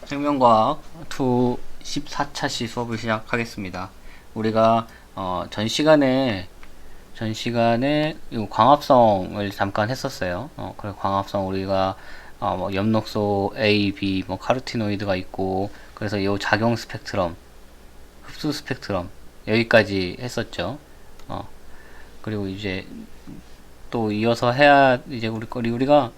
생명과학 2 14차시 수업을 시작하겠습니다. 우리가 전 시간에 이 광합성을 잠깐 했었어요. 그래 광합성 우리가 뭐 엽록소 A, B, 뭐 카로티노이드가 있고 그래서 이 작용 스펙트럼, 흡수 스펙트럼 여기까지 했었죠. 그리고 이제 또 이어서 해야 이제 우리가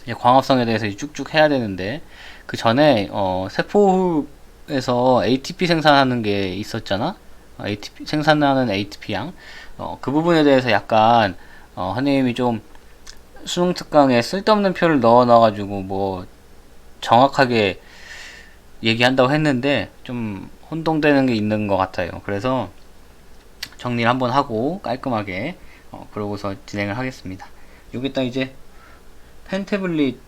이제 광합성에 대해서 쭉쭉 해야 되는데 그 전에 세포에서 ATP 생산하는 게 있었잖아. ATP 생산하는 ATP양. 그 부분에 대해서 약간 선생님이 좀 수능 특강에 쓸데없는 표를 넣어놔가지고 뭐 정확하게 얘기한다고 했는데 좀 혼동되는 게 있는 것 같아요. 그래서 정리를 한번 하고 깔끔하게 그러고서 진행을 하겠습니다. 여기다 이제 펜태블릿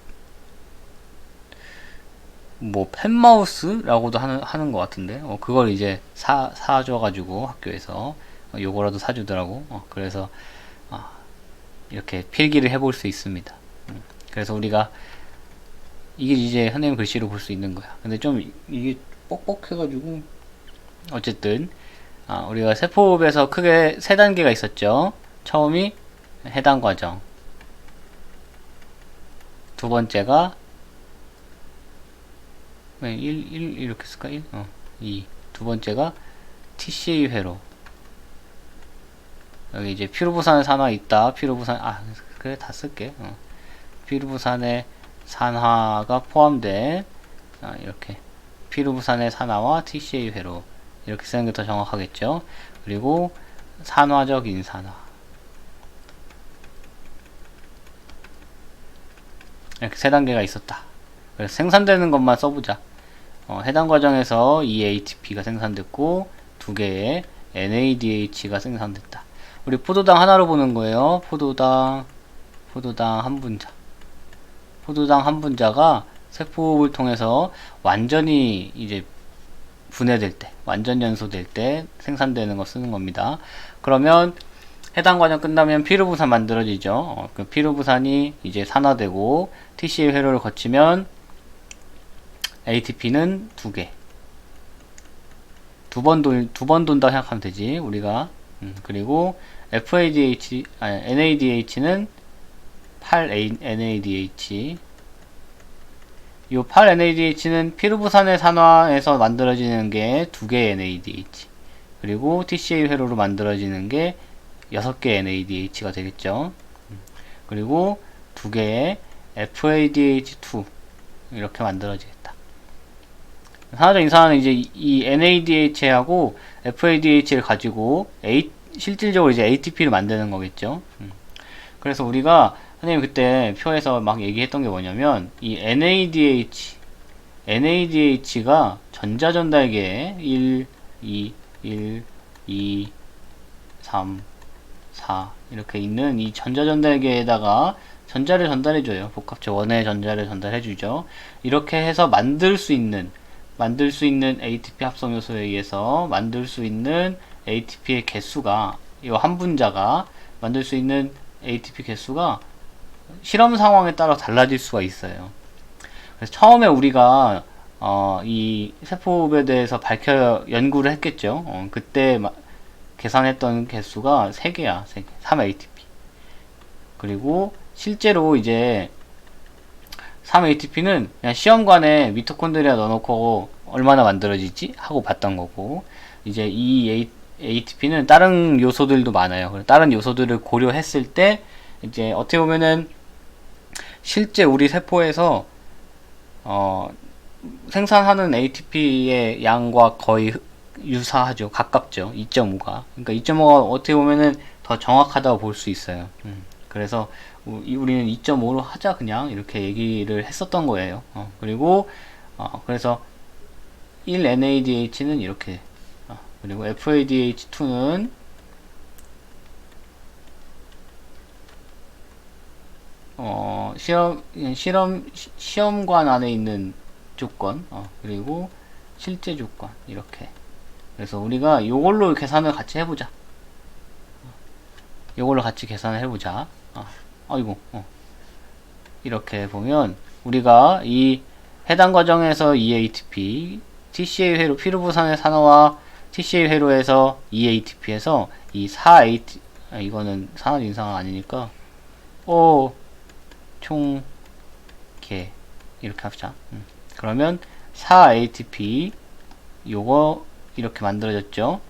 뭐 펜마우스라고도 하는 것 같은데 그걸 이제 사줘가지고 학교에서 요거라도 사주더라고. 그래서 이렇게 필기를 해볼 수 있습니다. 그래서 우리가 이게 이제 선생님 글씨로 볼 수 있는 거야. 근데 좀 이게 뻑뻑해가지고 어쨌든 우리가 세포업에서 크게 세 단계가 있었죠. 처음이 해당 과정, 두 번째가 1 이렇게 쓸까? 1? 2. 두 번째가 TCA 회로. 여기 이제 피로부산의 산화 있다. 그래, 다 쓸게. 피로부산의 산화가 포함된, 이렇게. 피로부산의 산화와 TCA 회로. 이렇게 쓰는 게 더 정확하겠죠. 그리고 산화적 인산화. 이렇게 세 단계가 있었다. 그래서 생산되는 것만 써보자. 해당 과정에서 이 ATP가 생산됐고 두 개의 NADH가 생산됐다. 우리 포도당 하나로 보는 거예요. 포도당 한 분자. 포도당 한 분자가 세포를 통해서 완전히 이제 분해될 때, 완전 연소될 때 생산되는 거 쓰는 겁니다. 그러면 해당 과정 끝나면 피루부산 만들어지죠. 그 피루부산이 이제 산화되고 TCA 회로를 거치면 ATP는 두 개. 두 번 돈다 생각하면 되지, 우리가. 그리고 NADH는 8NADH. 이 8NADH는 피루부산의 산화에서 만들어지는 게 두 개의 NADH. 그리고 TCA 회로로 만들어지는 게 6개의 NADH가 되겠죠. 그리고 두 개의 FADH2. 이렇게 만들어지겠다. 산화적 인산화는 이제 이 NADH하고 FADH를 가지고 실질적으로 이제 ATP를 만드는 거겠죠. 그래서 우리가 선생님 그때 표에서 막 얘기했던 게 뭐냐면 이 NADH가 전자전달계에 1, 2, 1, 2, 3, 4 이렇게 있는 이 전자전달계에다가 전자를 전달해줘요. 복합체 원의 전자를 전달해주죠. 이렇게 해서 만들 수 있는 ATP 합성 요소에 의해서 만들 수 있는 ATP의 개수가 이 한 분자가 만들 수 있는 ATP 개수가 실험 상황에 따라 달라질 수가 있어요. 그래서 처음에 우리가 이 세포에 대해서 연구를 했겠죠. 그때 계산했던 개수가 3개야. 3개. 3ATP. 그리고 실제로 이제 3ATP는 그냥 시험관에 미토콘드리아 넣어놓고 얼마나 만들어지지? 하고 봤던 거고, 이제 이 ATP는 다른 요소들도 많아요. 다른 요소들을 고려했을 때, 이제 어떻게 보면은 실제 우리 세포에서, 생산하는 ATP의 양과 거의 유사하죠. 가깝죠. 2.5가. 그러니까 2.5가 어떻게 보면은 더 정확하다고 볼 수 있어요. 그래서 우리는 2.5로 하자 그냥 이렇게 얘기를 했었던 거예요. 그리고 그래서 1NADH는 이렇게 그리고 FADH2는 시험관 안에 있는 조건 그리고 실제 조건 이렇게. 그래서 우리가 요걸로 계산을 같이 해보자. 요걸로 같이 계산을 해보자. 아이고, 이렇게 보면 우리가 이 해당 과정에서 EATP, TCA 회로 피루부산의 산화와 TCA 회로에서 EATP에서 이 4AT, 이거는 산화 인상은 아니니까 총 개 이렇게 합시다. 그러면 4ATP 요거 이렇게 만들어졌죠.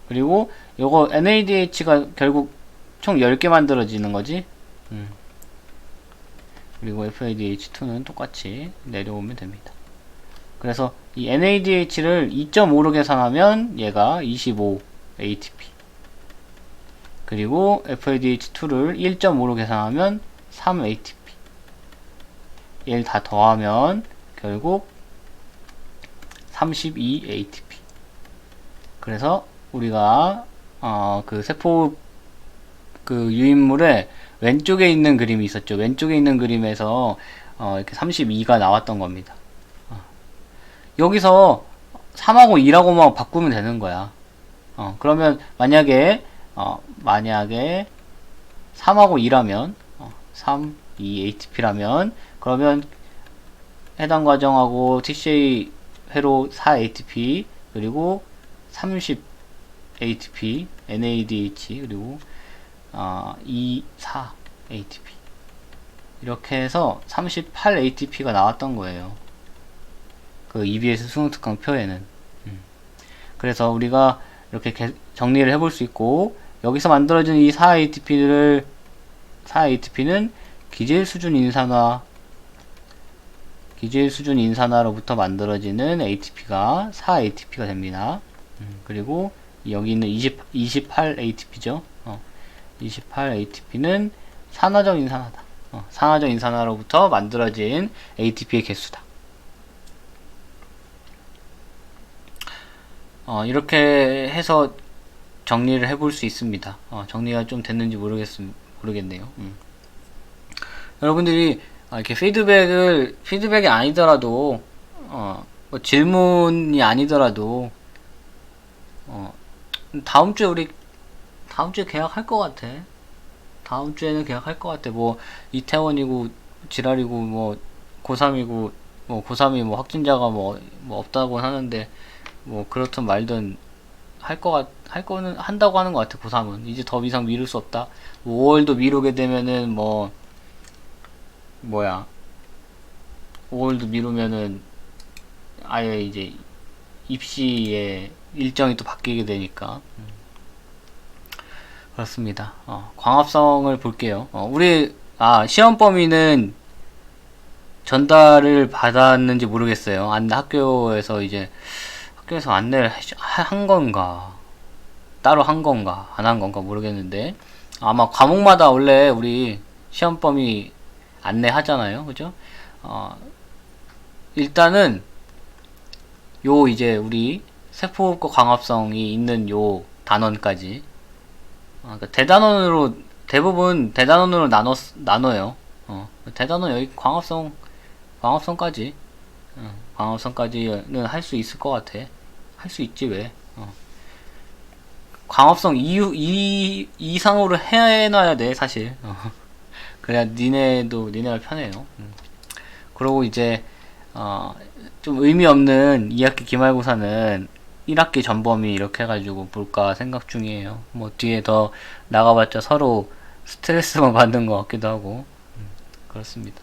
그리고 요거 NADH가 결국 총 10개 만들어지는 거지. 그리고 FADH2는 똑같이 내려오면 됩니다. 그래서 이 NADH를 2.5로 계산하면 얘가 25 ATP. 그리고 FADH2를 1.5로 계산하면 3 ATP. 얘를 다 더하면 결국 32 ATP. 그래서 우리가 그 세포 그 유인물의 왼쪽에 있는 그림이 있었죠. 왼쪽에 있는 그림에서 이렇게 32가 나왔던 겁니다. 여기서 3하고 2라고만 바꾸면 되는 거야. 그러면 만약에 3하고 2라면 3, 2 ATP라면 그러면 해당 과정하고 TCA 회로 4 ATP 그리고 30 ATP NADH 그리고 2, 4 ATP 이렇게 해서 38 ATP가 나왔던 거예요. 그 EBS 수능특강 표에는. 그래서 우리가 이렇게 정리를 해볼 수 있고 여기서 만들어진 이 4 ATP는 기질 수준 인산화로부터 만들어지는 ATP가 4 ATP가 됩니다. 그리고 여기 있는 28 ATP죠. 28 ATP는 산화적 인산화다. 산화적 인산화로부터 만들어진 ATP의 개수다. 이렇게 해서 정리를 해볼 수 있습니다. 정리가 좀 됐는지 모르겠네요. 여러분들이 이렇게 피드백이 아니더라도 뭐 질문이 아니더라도 다음 주에 계약할 것 같아. 다음 주에는 계약할 것 같아. 뭐 이태원이고 지랄이고 뭐 고3이고 뭐 고3이 뭐 확진자가 뭐 없다고 하는데 뭐 그렇든 말든 할 거는 한다고 하는 것 같아. 고3은 이제 더 이상 미룰 수 없다. 5월도 미루게 되면은 5월도 미루면은 아예 이제 입시의 일정이 또 바뀌게 되니까 그렇습니다. 광합성을 볼게요. 우리 시험 범위는 전달을 받았는지 모르겠어요. 학교에서 안내를 한 건가 따로 한 건가 안 한 건가 모르겠는데 아마 과목마다 원래 우리 시험 범위 안내하잖아요. 그죠? 일단은 이제 우리 세포과 광합성이 있는 요 단원까지 그러니까 대부분 대단원으로 나눠요. 대단원 여기 광합성까지 광합성까지는 할 수 있을 것 같아. 할 수 있지 왜? 광합성 이상으로 해놔야 돼 사실. 그래야 니네가 편해요. 그리고 이제 좀 의미 없는 2학기 기말고사는 1학기 전범위 이렇게 해가지고 볼까 생각 중이에요. 뭐 뒤에 더 나가봤자 서로 스트레스만 받는 것 같기도 하고 그렇습니다.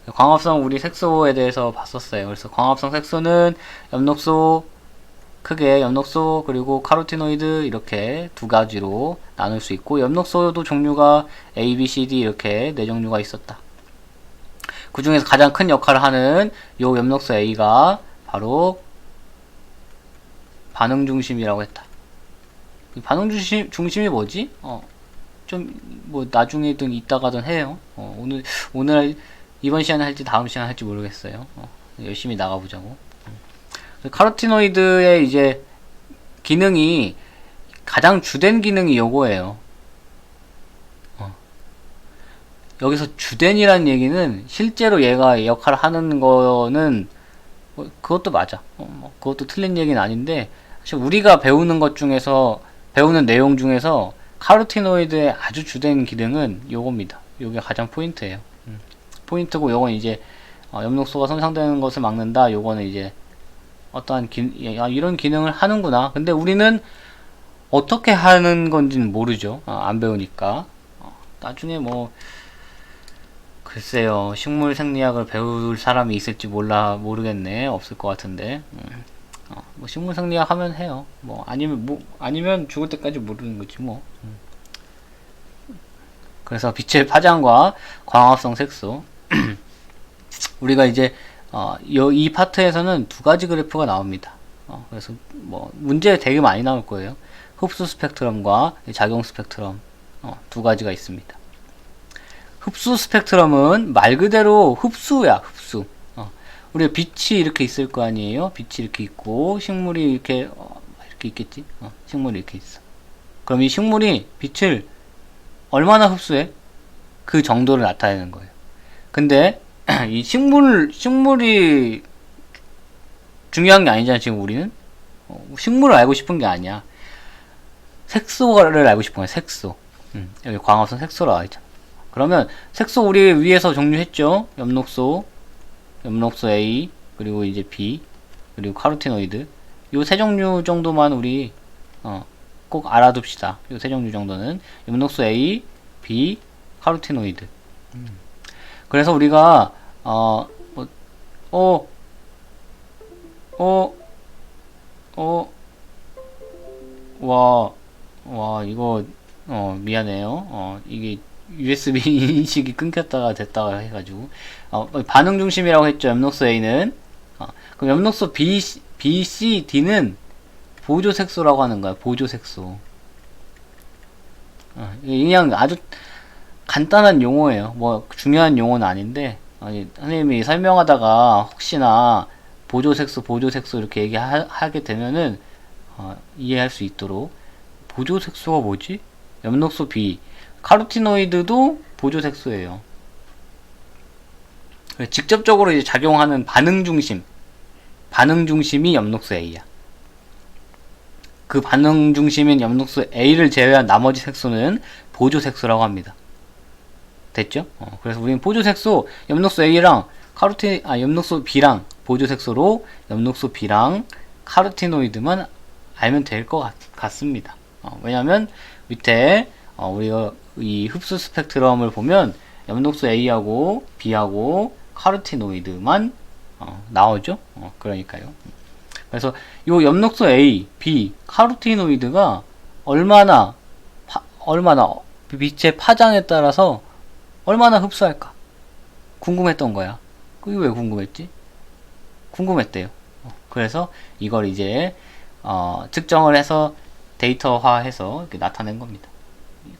광합성 우리 색소에 대해서 봤었어요. 그래서 광합성 색소는 크게 엽록소 그리고 카로티노이드 이렇게 두 가지로 나눌 수 있고 엽록소도 종류가 A, B, C, D 이렇게 네 종류가 있었다. 그 중에서 가장 큰 역할을 하는 요 엽록소 A가 바로 반응 중심이라고 했다. 이 반응 중심이 뭐지? 좀 뭐 나중에든 이따가든 해요. 오늘 이번 시간에 할지 다음 시간에 할지 모르겠어요. 열심히 나가보자고. 카로티노이드의 이제 기능이 가장 주된 기능이 요거예요. 여기서 주된이라는 얘기는 실제로 얘가 역할을 하는 거는 그것도 맞아. 그것도 틀린 얘기는 아닌데 사실 우리가 배우는 내용 중에서 카로티노이드의 아주 주된 기능은 요겁니다. 요게 가장 포인트예요. 포인트고 요건 이제 엽록소가 손상되는 것을 막는다. 요거는 이제 어떠한 이런 기능을 하는구나. 근데 우리는 어떻게 하는 건지는 모르죠. 안 배우니까. 나중에 뭐 글쎄요, 식물 생리학을 배울 사람이 있을지 모르겠네. 없을 것 같은데. 뭐 식물 생리학 하면 해요. 아니면 죽을 때까지 모르는 거지 뭐. 그래서 빛의 파장과 광합성 색소. 우리가 이제 이 파트에서는 두 가지 그래프가 나옵니다. 그래서 뭐 문제 되게 많이 나올 거예요. 흡수 스펙트럼과 작용 스펙트럼 두 가지가 있습니다. 흡수 스펙트럼은 말 그대로 흡수야, 흡수. 우리가 빛이 이렇게 있을 거 아니에요? 빛이 이렇게 있고 식물이 이렇게 있겠지? 식물이 이렇게 있어. 그럼 이 식물이 빛을 얼마나 흡수해? 그 정도를 나타내는 거예요. 근데 이 식물이 중요한 게 아니잖아. 지금 우리는 식물을 알고 싶은 게 아니야. 색소를 알고 싶은 거야. 색소. 여기 광합성 색소로 나와 있잖아. 그러면 색소 우리 위에서 정리했죠. 엽록소 A, 그리고 이제 B, 그리고 카로티노이드. 요 세 종류 정도만 우리 꼭 알아둡시다. 요 세 종류 정도는 엽록소 A, B, 카로티노이드. 그래서 우리가 이거 미안해요. 이게 USB 인식이 끊겼다가 됐다가 해가지고 반응 중심이라고 했죠. 엽록소 A는 그럼 엽록소 B, C, D는 보조 색소라고 하는 거야. 보조 색소. 그냥 아주 간단한 용어예요. 뭐 중요한 용어는 아닌데 선생님이 설명하다가 혹시나 보조 색소 이렇게 얘기하게 되면은 이해할 수 있도록 보조 색소가 뭐지? 엽록소 B, 카로티노이드도 보조 색소예요. 직접적으로 이제 작용하는 반응 중심이 엽록소 A야. 그 반응 중심인 엽록소 A를 제외한 나머지 색소는 보조 색소라고 합니다. 됐죠? 그래서 우리는 보조 색소 엽록소 A랑 엽록소 B랑 보조 색소로 엽록소 B랑 카로티노이드만 알면 될 것 같습니다. 왜냐면 밑에 우리가 이 흡수 스펙트럼을 보면 엽록소 A하고 B하고 카로티노이드만 나오죠. 그러니까요. 그래서 요 엽록소 A, B, 카로티노이드가 얼마나 빛의 파장에 따라서 얼마나 흡수할까 궁금했던 거야. 그게 왜 궁금했지? 궁금했대요. 그래서 이걸 이제 측정을 해서 데이터화해서 이렇게 나타낸 겁니다.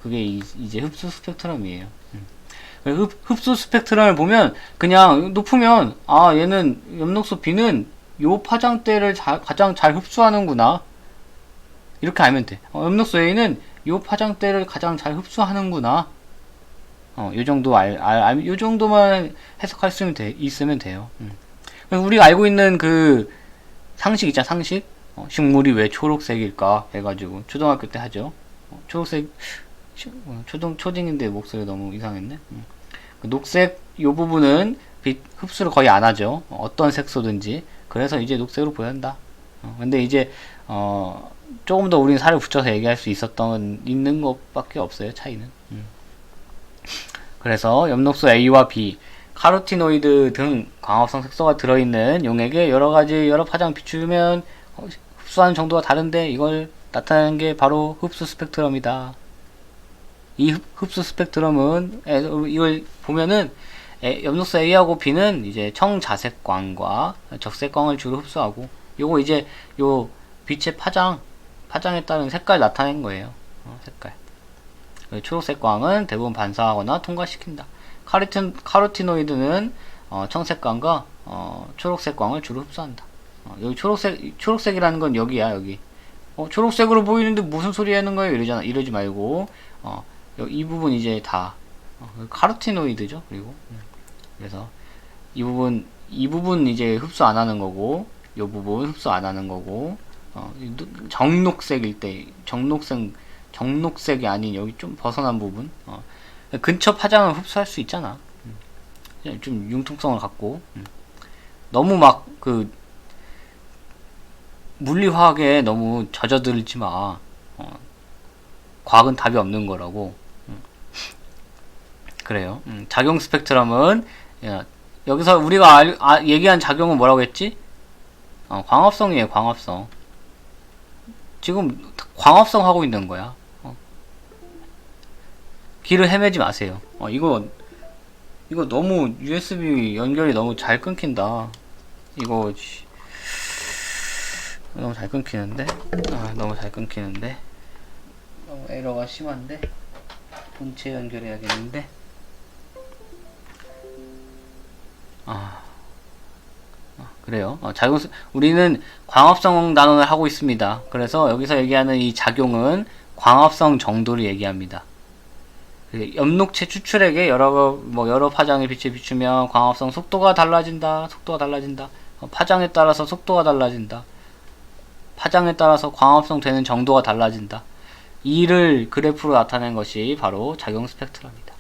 그게 이제 흡수 스펙트럼이에요. 흡수 스펙트럼을 보면 그냥 높으면 얘는 엽록소 B는 요 파장대를 가장 잘 흡수하는구나 이렇게 알면 돼. 엽록소 A는 요 파장대를 가장 잘 흡수하는구나. 요 정도 요 정도만 해석할 수 있으면 돼요. 우리가 알고 있는 그 상식 있잖아, 상식. 식물이 왜 초록색일까 해가지고 초등학교 때 하죠. 초록색 초딩인데 목소리 너무 이상했네. 그 녹색 요 부분은 빛 흡수를 거의 안 하죠. 어떤 색소든지. 그래서 이제 녹색으로 보인다. 근데 이제 조금 더 우리는 살을 붙여서 얘기할 수 있는 것밖에 없어요. 차이는. 그래서 엽록소 A와 B, 카로티노이드 등 광합성 색소가 들어있는 용액에 여러 파장 비추면 흡수하는 정도가 다른데 이걸 나타내는 게 바로 흡수 스펙트럼이다. 이 흡수 스펙트럼은 이걸 보면은 엽록소 A하고 B는 이제 청자색광과 적색광을 주로 흡수하고 요거 이제 요 빛의 파장에 따른 색깔 나타낸 거예요. 색깔. 초록색 광은 대부분 반사하거나 통과시킨다. 카로티노이드는 청색광과 초록색 광을 주로 흡수한다. 여기 초록색이라는 건 여기야, 여기. 초록색으로 보이는데 무슨 소리 하는 거예요? 이러지 말고, 이 부분 이제 다, 카로티노이드죠, 그리고. 그래서, 이 부분 이제 흡수 안 하는 거고, 이 부분 흡수 안 하는 거고, 정녹색일 때, 정녹색이 아닌 여기 좀 벗어난 부분, 근처 파장을 흡수할 수 있잖아. 좀 융통성을 갖고 너무 막 그 물리화학에 너무 젖어들지 마. 과학은 답이 없는 거라고. 그래요. 작용 스펙트럼은 여기서 우리가 얘기한 작용은 뭐라고 했지? 광합성이에요. 광합성. 지금 광합성 하고 있는 거야. 길을 헤매지 마세요. 이거 너무 USB 연결이 너무 잘 끊긴다. 이거 너무 잘 끊기는데? 너무 잘 끊기는데? 너무 에러가 심한데? 본체 연결해야겠는데? 그래요. 우리는 광합성 단원을 하고 있습니다. 그래서 여기서 얘기하는 이 작용은 광합성 정도를 얘기합니다. 엽록체 추출액에 여러 파장의 빛을 비추면 광합성 속도가 달라진다. 파장에 따라서 속도가 달라진다. 파장에 따라서 광합성 되는 정도가 달라진다. 이를 그래프로 나타낸 것이 바로 작용 스펙트럼이다.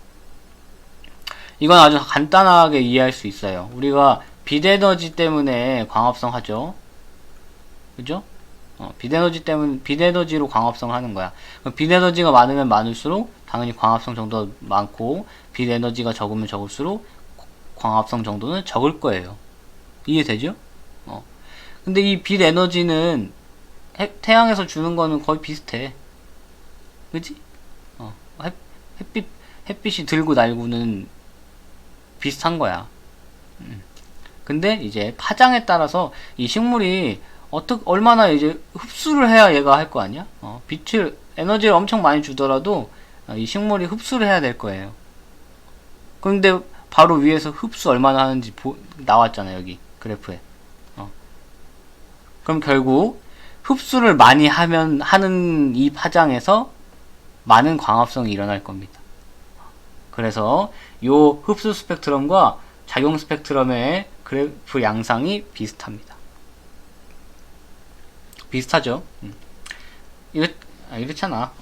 이건 아주 간단하게 이해할 수 있어요. 우리가 빛 에너지 때문에 광합성 하죠. 그죠? 빛 에너지로 광합성 하는 거야. 빛 에너지가 많으면 많을수록 당연히 광합성 정도가 많고, 빛 에너지가 적으면 적을수록 광합성 정도는 적을 거예요. 이해되죠? 근데 이 빛 에너지는 태양에서 주는 거는 거의 비슷해. 그지? 햇빛이 들고 날고는 비슷한 거야. 근데 이제 파장에 따라서 이 식물이 얼마나 이제 흡수를 해야 얘가 할 거 아니야? 에너지를 엄청 많이 주더라도 이 식물이 흡수를 해야 될 거예요. 근데 바로 위에서 흡수 얼마나 하는지 나왔잖아요, 여기 그래프에. 그럼 결국 흡수를 많이 하는 이 파장에서 많은 광합성이 일어날 겁니다. 그래서 요 흡수 스펙트럼과 작용 스펙트럼의 그래프 양상이 비슷합니다. 비슷하죠? 이렇잖아.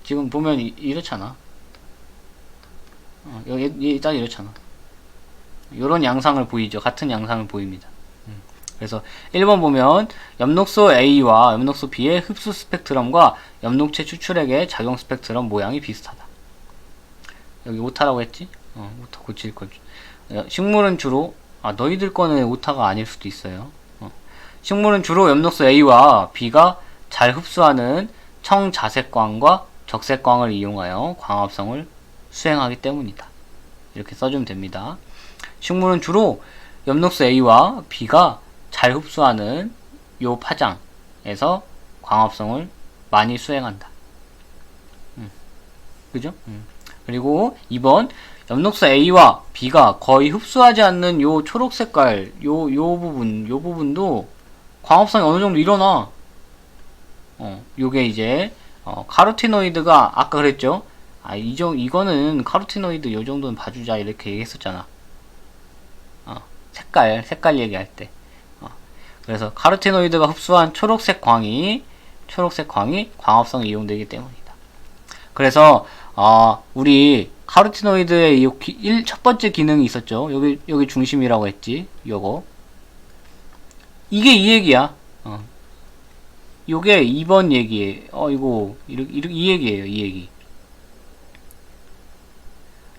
지금 보면 이렇잖아. 얘 딱 이렇잖아. 요런 양상을 보이죠? 같은 양상을 보입니다. 그래서 1번 보면 엽록소 A와 엽록소 B의 흡수 스펙트럼과 엽록체 추출액의 작용 스펙트럼 모양이 비슷하다. 여기 오타라고 했지? 오타 고칠걸. 식물은 주로 너희들 거는 오타가 아닐 수도 있어요. 식물은 주로 엽록소 A와 B가 잘 흡수하는 청자색광과 적색광을 이용하여 광합성을 수행하기 때문이다. 이렇게 써주면 됩니다. 식물은 주로 엽록소 A와 B가 잘 흡수하는 요 파장에서 광합성을 많이 수행한다. 그죠? 그리고 2번 엽록소 A와 B가 거의 흡수하지 않는 요 초록 색깔 요 부분도 광합성이 어느 정도 일어나. 요게 이제 카로티노이드가 아까 그랬죠? 이거는 카로티노이드 요 정도는 봐주자 이렇게 얘기했었잖아. 색깔 얘기할 때. 그래서 카로티노이드가 흡수한 초록색 광이 광합성에 이용되기 때문이다. 그래서 우리 카로티노이드의 첫 번째 기능이 있었죠. 여기 중심이라고 했지. 요거. 이게 이 얘기야. 요게 2번 얘기예요. 이 얘기예요. 이 얘기.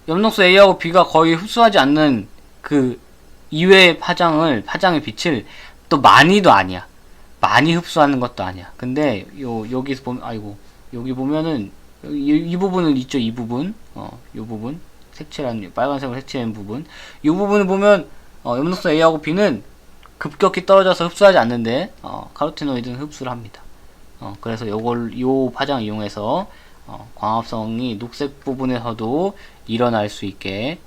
엽록소 A하고 B가 거의 흡수하지 않는 그 이외의 파장의 빛을 또 많이도 아니야. 많이 흡수하는 것도 아니야. 근데 여기서 보면 여기 보면은 이 부분은 있죠. 이 부분. 요 부분. 빨간색으로 색칠한 부분. 이 부분을 보면 엽록소 A하고 B는 급격히 떨어져서 흡수하지 않는데 카로티노이드는 흡수를 합니다. 그래서 요 파장 이용해서 광합성이 녹색 부분에서도 일어날 수 있게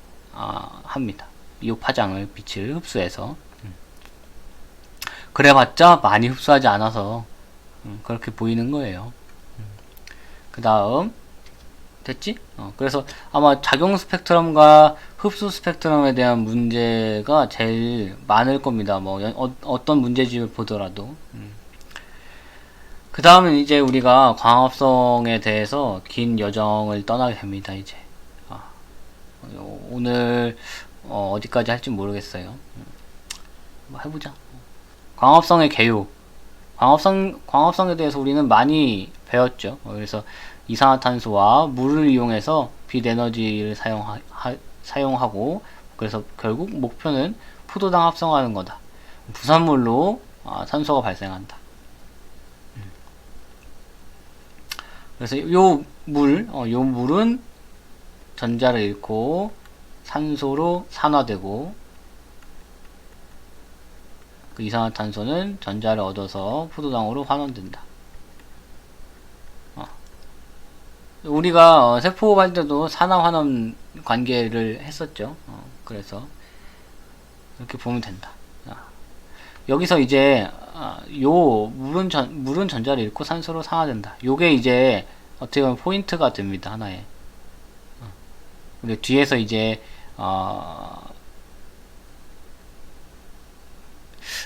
합니다. 이 파장을 빛을 흡수해서. 그래봤자 많이 흡수하지 않아서 그렇게 보이는 거예요. 그 다음 됐지? 그래서 아마 작용 스펙트럼과 흡수 스펙트럼에 대한 문제가 제일 많을 겁니다. 어떤 문제집을 보더라도. 그 다음은 이제 우리가 광합성에 대해서 긴 여정을 떠나게 됩니다. 이제 오늘 어디까지 할지 모르겠어요. 뭐 해보자. 광합성의 개요. 광합성에 대해서 우리는 많이 배웠죠. 그래서 이산화탄소와 물을 이용해서 빛 에너지를 사용하고, 그래서 결국 목표는 포도당 합성하는 거다. 부산물로 산소가 발생한다. 그래서 요 물은 전자를 잃고 산소로 산화되고, 그 이산화탄소는 전자를 얻어서 포도당으로 환원된다. 우리가 세포호흡 할 때도 산화환원 관계를 했었죠. 그래서 이렇게 보면 된다. 여기서 이제 요 물은 전자를 잃고 산소로 산화된다. 요게 이제 어떻게 보면 포인트가 됩니다. 하나의. 근데 뒤에서 이제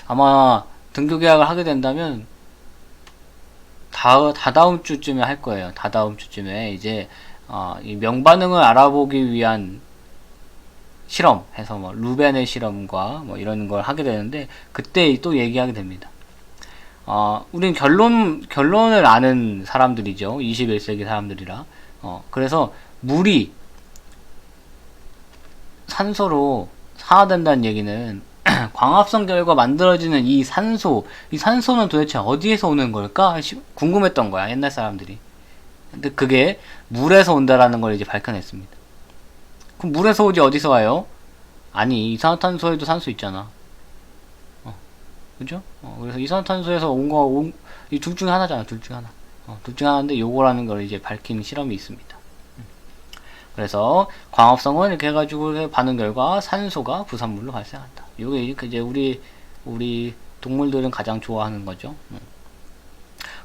아마 등교 계약을 하게 된다면 다다음 주쯤에 할 거예요. 다다음 주쯤에 이제 이 명반응을 알아보기 위한 실험 해서 뭐 루벤의 실험과 뭐 이런 걸 하게 되는데, 그때 또 얘기하게 됩니다. 우린 결론을 아는 사람들이죠. 21세기 사람들이라. 그래서 물이 산소로 산화된다는 얘기는 광합성 결과 만들어지는 이 산소는 도대체 어디에서 오는 걸까? 궁금했던 거야, 옛날 사람들이. 근데 그게 물에서 온다라는 걸 이제 밝혀냈습니다. 그럼 물에서 오지 어디서 와요? 아니, 이산화탄소에도 산소 있잖아. 그죠? 그래서 이산화탄소에서 이 둘 중에 하나잖아, 둘 중에 하나. 둘 중에 하나인데 요거라는 걸 이제 밝힌 실험이 있습니다. 그래서 광합성은 이렇게 해가지고 반응 결과 산소가 부산물로 발생한다. 요게 이제 우리 동물들은 가장 좋아하는 거죠.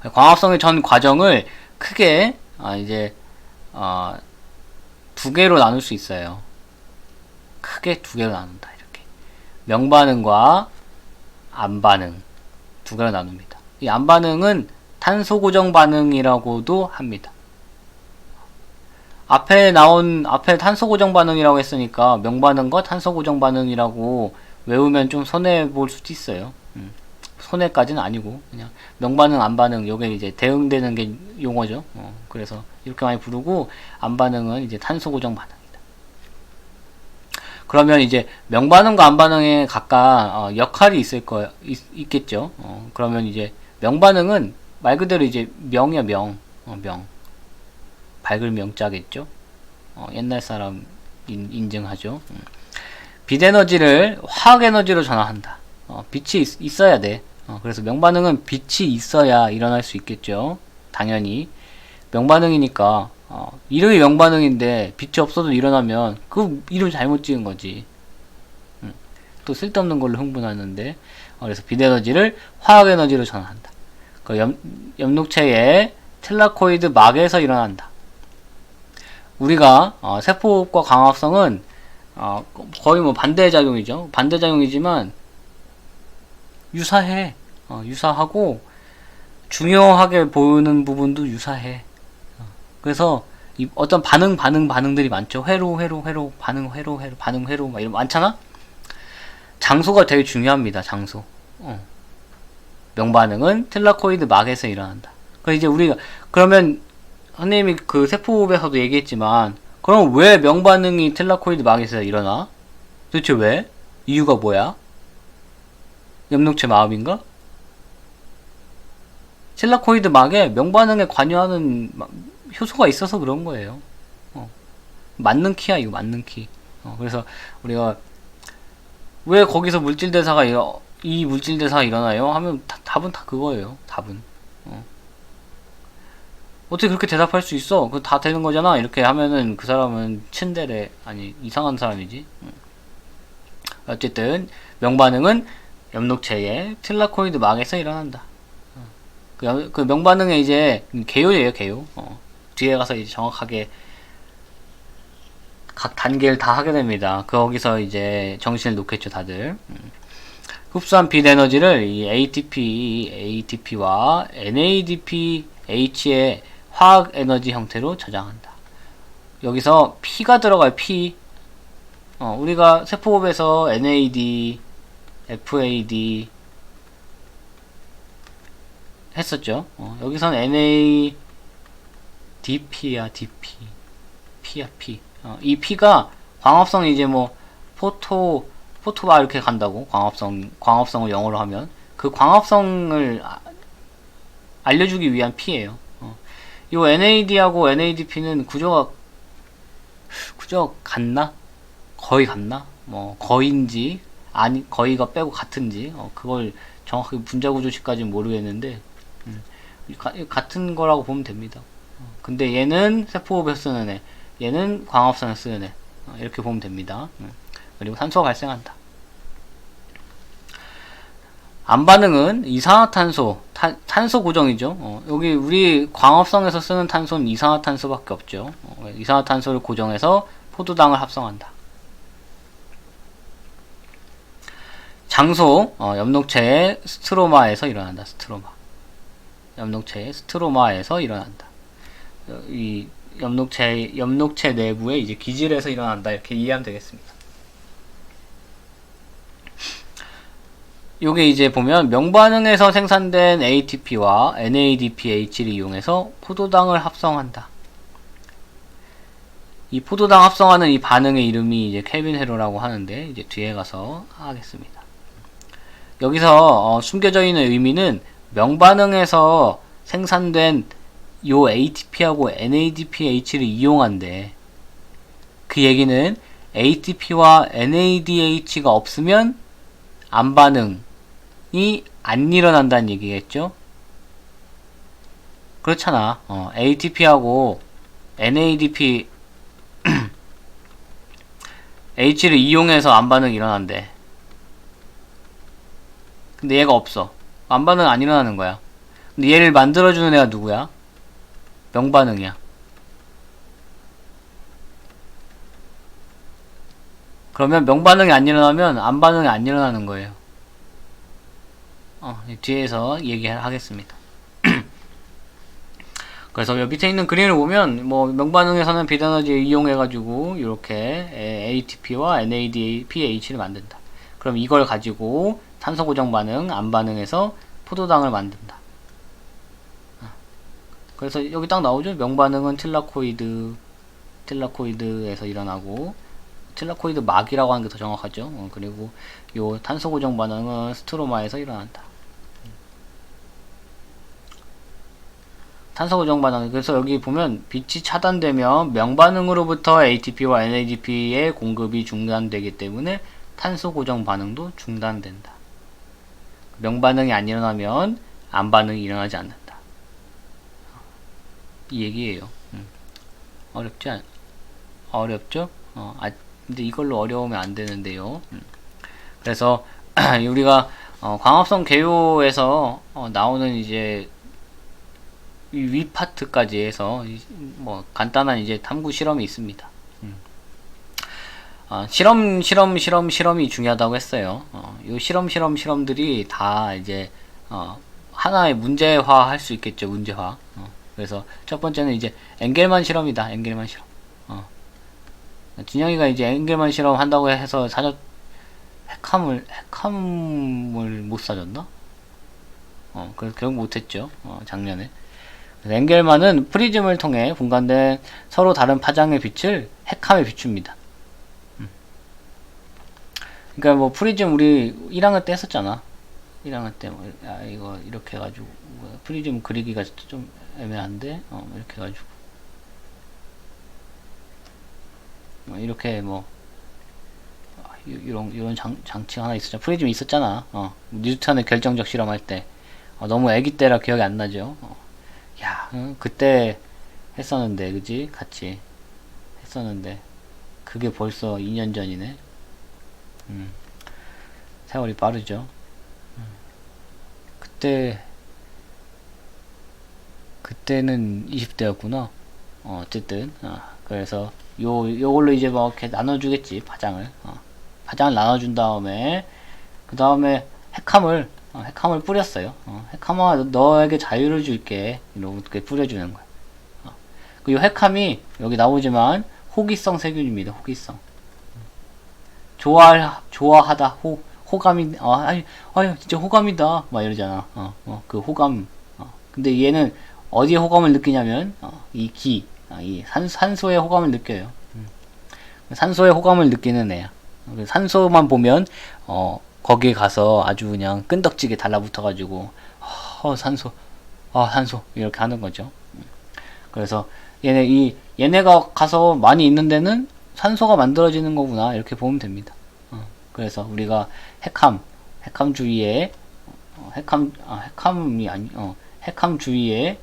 광합성의 전 과정을 크게 이제 두 개로 나눌 수 있어요. 크게 두 개로 나눈다. 이렇게 명반응과 암반응 두 개로 나눕니다. 이 암반응은 탄소 고정 반응이라고도 합니다. 앞에 탄소 고정 반응이라고 했으니까 명반응과 탄소 고정 반응이라고 외우면 좀 손해 볼 수도 있어요. 손해까지는 아니고 그냥 명반응, 암반응 요게 이제 대응되는 게 용어죠. 그래서 이렇게 많이 부르고, 암반응은 이제 탄소 고정 반응이다. 그러면 이제 명반응과 암반응에 각각 역할이 있겠죠. 그러면 이제 명반응은 말 그대로 이제 명이야, 명. 밝을 명자겠죠. 옛날 사람 인증하죠. 빛 에너지를 화학 에너지로 전환한다. 빛이 있어야 돼. 그래서 명반응은 빛이 있어야 일어날 수 있겠죠. 당연히 명반응이니까 이름이 명반응인데 빛이 없어도 일어나면 그 이름 잘못 지은 거지. 또 쓸데없는 걸로 흥분하는데, 그래서 빛 에너지를 화학 에너지로 전환한다. 그 엽록체의 텔라코이드 막에서 일어난다. 우리가 세포호흡과 광합성은 거의 뭐 반대작용이죠. 반대작용이지만 유사해. 유사하고 중요하게 보이는 부분도 유사해. 그래서 어떤 반응들이 많죠. 회로, 반응, 반응, 회로, 막 이런 많잖아? 장소가 되게 중요합니다. 장소. 명반응은 텔라코이드 막에서 일어난다. 그러면 선생님이 그 세포호흡에서도 얘기했지만, 그럼 왜 명반응이 텔라코이드 막에서 일어나? 도대체 왜? 이유가 뭐야? 엽록체 마음인가? 텔라코이드 막에 명반응에 관여하는 효소가 있어서 그런 거예요. 맞는 키야, 이거 맞는 키. 그래서 우리가 왜 거기서 이 물질 대사가 일어나요? 하면 답은 다 그거예요. 답은. 어떻게 그렇게 대답할 수 있어? 그거 다 되는 거잖아. 이렇게 하면은 그 사람은 츤데레, 아니 이상한 사람이지. 어쨌든 명반응은 엽록체의 텔라코이드 막에서 일어난다. 그 명반응에 이제 개요예요, 개요. 뒤에 가서 이제 정확하게 각 단계를 다 하게 됩니다. 거기서 이제 정신을 놓겠죠, 다들. 흡수한 빛 에너지를 이 ATP와 NADPH의 화학 에너지 형태로 저장한다. 여기서 P가 들어가요, P. 우리가 세포법에서 NAD, FAD 했었죠. 여기선 NADP야, DP. P야, P. 이 P가 광합성이 이제 뭐, 포토바 이렇게 간다고. 광합성을 영어로 하면. 그 광합성을 알려주기 위한 P예요. 요 NAD하고 NADP는 구조가 같나? 거의 같나? 뭐, 거인지, 아니, 거의가 빼고 같은지, 그걸 정확하게 분자구조식까지는 모르겠는데, 같은 거라고 보면 됩니다. 근데 얘는 세포호흡에 쓰는 애, 얘는 광합성에 쓰는 애, 이렇게 보면 됩니다. 그리고 산소가 발생한다. 암반응은 이산화탄소, 탄소 고정이죠. 여기 우리 광합성에서 쓰는 탄소는 이산화탄소밖에 없죠. 이산화탄소를 고정해서 포도당을 합성한다. 장소, 엽록체의 스트로마에서 일어난다. 엽록체의 스트로마에서 일어난다. 이 엽록체 내부에 이제 기질에서 일어난다. 이렇게 이해하면 되겠습니다. 요게 이제 보면 명반응에서 생산된 ATP와 NADPH를 이용해서 포도당을 합성한다. 이 포도당 합성하는 이 반응의 이름이 이제 켈빈 회로라고 하는데 이제 뒤에 가서 하겠습니다. 여기서 숨겨져 있는 의미는 명반응에서 생산된 요 ATP하고 NADPH를 이용한대. 그 얘기는 ATP와 NADH가 없으면 암반응이 안 일어난다는 얘기겠죠? 그렇잖아. ATP하고 NADP H를 이용해서 암반응이 일어난대. 근데 얘가 없어. 암반응 안 일어나는 거야. 근데 얘를 만들어주는 애가 누구야? 명반응이야. 그러면 명반응이 안 일어나면 암반응이 안 일어나는 거예요. 뒤에서 얘기하겠습니다. 그래서 여기 밑에 있는 그림을 보면 뭐 명반응에서는 비단에너지를 이용해가지고 이렇게 ATP와 NADPH를 만든다. 그럼 이걸 가지고 탄소 고정 반응, 암반응에서 포도당을 만든다. 그래서 여기 딱 나오죠. 명반응은 틸라코이드에서 일어나고 틸라코이드 막이라고 하는 게 더 정확하죠. 그리고 요 탄소 고정 반응은 스트로마에서 일어난다. 탄소 고정 반응. 그래서 여기 보면 빛이 차단되면 명반응으로부터 ATP와 NADP의 공급이 중단되기 때문에 탄소 고정 반응도 중단된다. 명반응이 안 일어나면 암반응이 일어나지 않는다. 이 얘기예요. 어렵죠? 근데 이걸로 어려우면 안 되는데요. 그래서 우리가 광합성 개요에서 나오는 이제 위 파트까지 해서 뭐 간단한 이제 탐구 실험이 있습니다. 실험이 중요하다고 했어요. 요 실험들이 다 이제 하나의 문제화 할 수 있겠죠. 문제화. 그래서 첫 번째는 이제 엥겔만 실험이다. 엥겔만 실험. 진영이가 이제 엥겔만 실험 한다고 해서 핵함을 못 사줬나? 그래서 결국 못했죠. 작년에. 엥겔만은 프리즘을 통해 분간된 서로 다른 파장의 빛을 핵함에 비춥니다. 그러니까 뭐 프리즘 우리 1학년 때 했었잖아. 1학년 때 뭐, 이거 이렇게 해가지고 프리즘 그리기가 좀 애매한데 이렇게 해가지고 이렇게 뭐 이런 장치가 하나 있었잖아. 프리즘 있었잖아. 뉴턴의 결정적 실험할 때 너무 애기 때라 기억이 안 나죠. 야, 그때 했었는데, 그지? 같이 했었는데, 그게 벌써 2년 전이네. 세월이 빠르죠. 그때는 20대였구나. 어쨌든, 그래서, 요걸로 이제 뭐, 이렇게 나눠주겠지, 파장을. 파장을 나눠준 다음에, 그 다음에 핵함을 뿌렸어요. 핵함아, 너에게 자유를 줄게. 이렇게 뿌려주는 거야. 그 핵함이 여기 나오지만 호기성 세균입니다. 호기성. 좋아하다, 호감이, 아유, 진짜 호감이다. 막 이러잖아. 그 호감. 근데 얘는 어디에 호감을 느끼냐면, 이 산소에 호감을 느껴요. 산소에 호감을 느끼는 애야. 산소만 보면, 거기에 가서 아주 그냥 끈덕지게 달라붙어가지고, 산소, 산소. 이렇게 하는 거죠. 그래서 얘네가 가서 많이 있는 데는 산소가 만들어지는 거구나. 이렇게 보면 됩니다. 그래서 우리가 핵함 주위에, 핵함 주위에,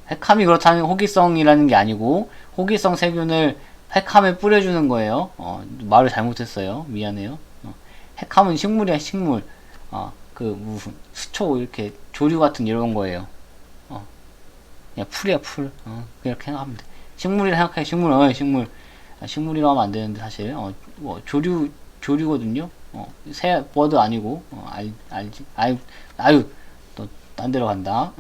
핵함이 그렇다는 호기성이라는 게 아니고, 호기성 세균을 핵함에 뿌려주는 거예요. 말을 잘못했어요. 미안해요. 핵함은 식물이야, 식물. 무슨, 수초, 이렇게, 조류 같은 이런 거예요. 그냥 풀이야, 풀. 그렇게 생각하면 돼. 식물이라 생각해, 식물, 식물. 식물이라고 하면 안 되는데, 사실. 조류거든요. 버드 아니고, 알지? 아유, 또, 딴 데로 간다.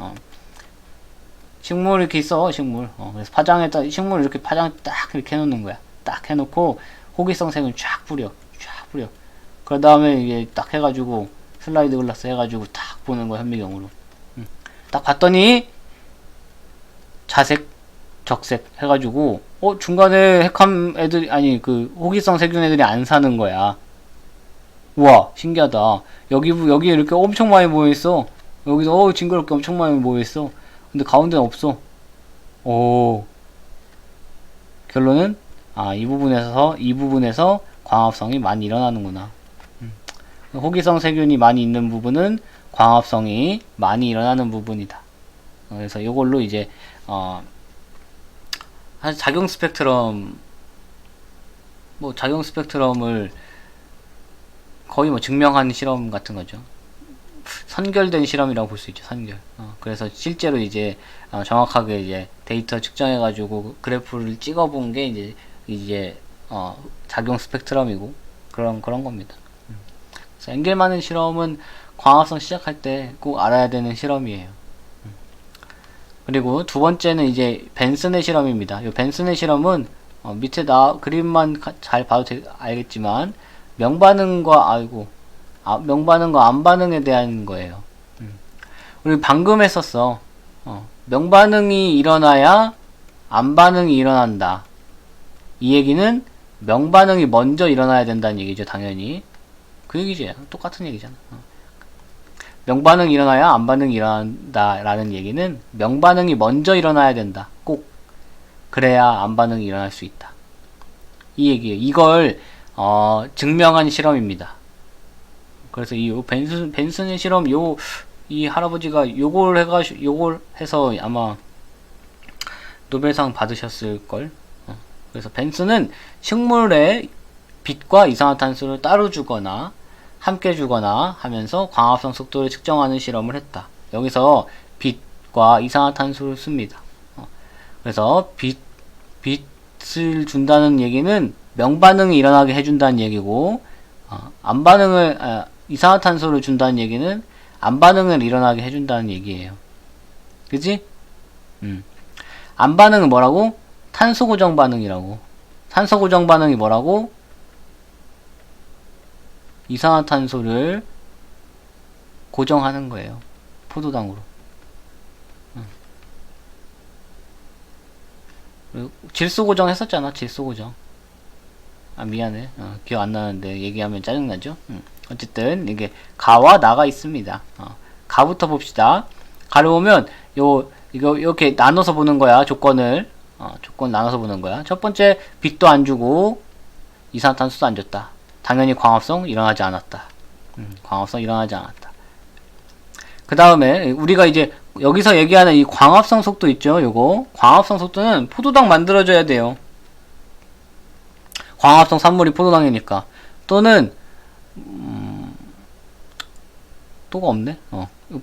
식물 이렇게 있어, 식물. 그래서 파장에다, 식물 이렇게 파장 딱 이렇게 해놓는 거야. 딱 해놓고, 호기성 색을 쫙 뿌려. 그 다음에 이게 딱 해가지고, 슬라이드 글라스 해가지고 딱 보는 거야, 현미경으로. 딱 봤더니, 자색, 적색 해가지고, 중간에 핵함 애들이, 호기성 세균 애들이 안 사는 거야. 우와, 신기하다. 여기 이렇게 엄청 많이 모여있어. 여기서, 징그럽게 엄청 많이 모여있어. 근데 가운데는 없어. 결론은, 이 부분에서 광합성이 많이 일어나는구나. 호기성 세균이 많이 있는 부분은 광합성이 많이 일어나는 부분이다. 그래서 이걸로 이제, 작용 스펙트럼을 거의 증명한 실험 같은 거죠. 선결된 실험이라고 볼 수 있죠, 선결. 그래서 실제로 이제, 정확하게 이제 데이터 측정해가지고 그래프를 찍어본 게 이제, 작용 스펙트럼이고, 그런 겁니다. 그래서 엥겔만의 실험은 광합성 시작할 때 꼭 알아야 되는 실험이에요. 그리고 두 번째는 이제 벤슨의 실험입니다. 이 벤슨의 실험은 밑에 그림만 잘 봐도 알겠지만 명반응과 안반응에 대한 거예요. 우리 방금 했었어. 명반응이 일어나야 안반응이 일어난다. 이 얘기는 명반응이 먼저 일어나야 된다는 얘기죠, 당연히. 그 얘기지. 똑같은 얘기잖아. 명반응이 일어나야 안반응이 일어난다 라는 얘기는 명반응이 먼저 일어나야 된다. 꼭. 그래야 안반응이 일어날 수 있다. 이 얘기예요. 이걸 증명한 실험입니다. 그래서 이 벤슨의 실험, 이 할아버지가 요걸 해서 아마 노벨상 받으셨을걸. 그래서 벤슨은 식물에 빛과 이산화탄소를 따로 주거나 함께 주거나 하면서 광합성 속도를 측정하는 실험을 했다. 여기서 빛과 이산화탄소를 씁니다. 그래서 빛을 준다는 얘기는 명반응이 일어나게 해준다는 얘기고, 이산화탄소를 준다는 얘기는 안반응을 일어나게 해준다는 얘기예요. 그치? 안반응은 뭐라고? 탄소 고정 반응이라고. 탄소 고정 반응이 뭐라고? 이산화탄소를 고정하는 거예요. 포도당으로. 질소 고정 했었잖아. 질소 고정. 미안해. 기억 안 나는데 얘기하면 짜증나죠? 어쨌든 이게 가와 나가 있습니다. 가부터 봅시다. 가를 보면 이거 이렇게 나눠서 보는 거야. 조건 나눠서 보는 거야. 첫 번째, 빛도 안 주고 이산화탄소도 안 줬다. 당연히 광합성 일어나지 않았다. 광합성 일어나지 않았다. 그 다음에 우리가 이제 여기서 얘기하는 이 광합성 속도 있죠. 요거 광합성 속도는 포도당 만들어줘야 돼요. 광합성 산물이 포도당이니까. 또는 또가 없네.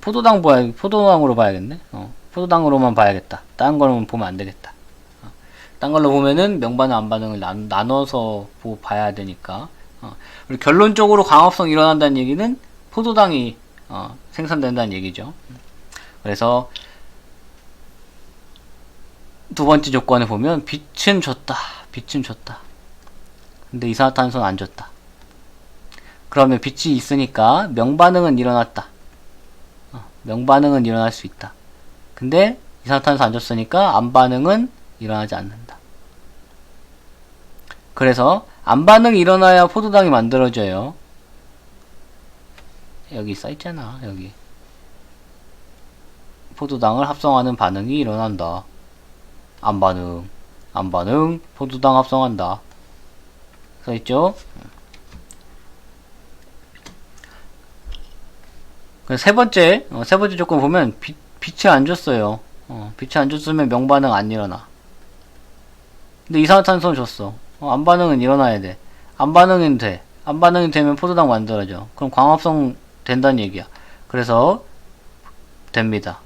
포도당으로 봐야겠네. 포도당으로만 봐야겠다. 다른 거는 보면 안 되겠다. 딴 걸로 보면은 명반응 안반응을 나눠서 봐야 되니까. 그리고 결론적으로 광합성 일어난다는 얘기는 포도당이 생산된다는 얘기죠. 그래서 두 번째 조건에 보면 빛은 줬다. 근데 이산화탄소는 안 줬다. 그러면 빛이 있으니까 명반응은 일어났다. 명반응은 일어날 수 있다. 근데 이산화탄소 안 줬으니까 암반응은 일어나지 않는다. 그래서 암반응이 일어나야 포도당이 만들어져요. 여기 써있잖아. 여기 포도당을 합성하는 반응이 일어난다. 암반응 포도당 합성한다. 써있죠? 세 번째 조건 보면 빛을 안 줬어요. 빛을 안 줬으면 명반응 안 일어나. 근데 이산화탄소는 줬어. 암반응은 일어나야 돼. 암반응은 돼. 암반응이 되면 포도당 만들어져. 그럼 광합성 된다는 얘기야. 그래서 됩니다.